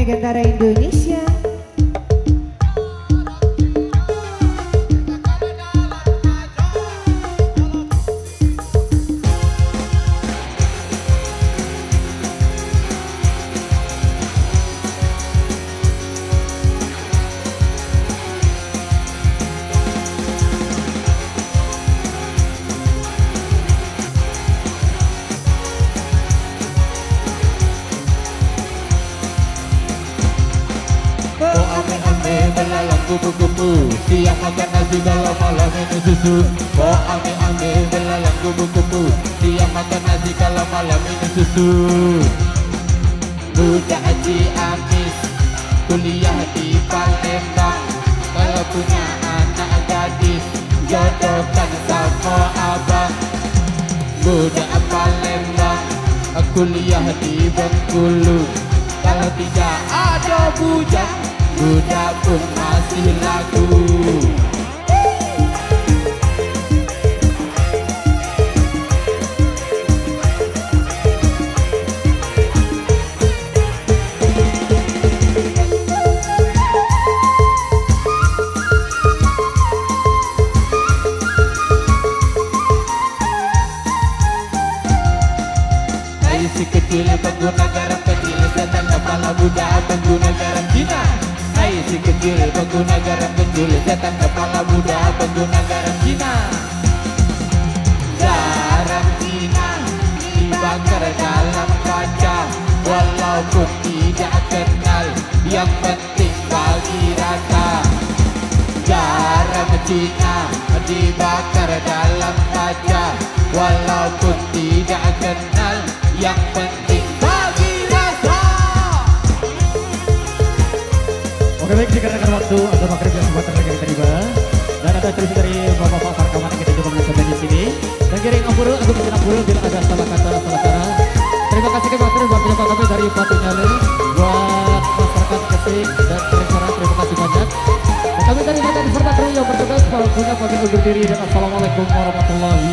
Megantara Indonesia. Belalang kupu-kupu, siang makan nasi kalau malam minum susu. Oh ame-ame belalang kupu-kupu, siang makan nasi kalau malam minum susu. Budak haji amis, kuliah di Palembang. Kalau punya anak gadis, jodohkan sama abang. Budak Palembang, kuliah di Bengkulu. Kalau tidak ada bujang, budak pun masih laku. Hai si kecil pengguna garam kecil, setan kepala budak pengguna garam Cina. Hai si kecil pengguna garam kecil, setan kepala muda pengguna garam Cina. Garam Cina dibakar dalam kaca, walaupun tidak kenal, yang penting bagi rasa. Garam Cina dibakar dalam kaca, walaupun tidak kenal, yang penting bagi rasa. Oke baik, dikarenakan waktu atau maghrib yang sebentar lagi kita tiba, dan ada cerita dari bapak-bapak rekaman yang kita juga menyampaikan di sini. Dan kirim ampura, aku bikin ampura bila ada salah kata, salah cara. Terima kasih kepada buat penyokong kami dari Batu Nyale, buat masyarakat Kesik dan Kecimol, terima kasih banyak. Dan kami dari Medan serta kru yang bertugas, punya pagi undur diri dan assalamualaikum warahmatullahi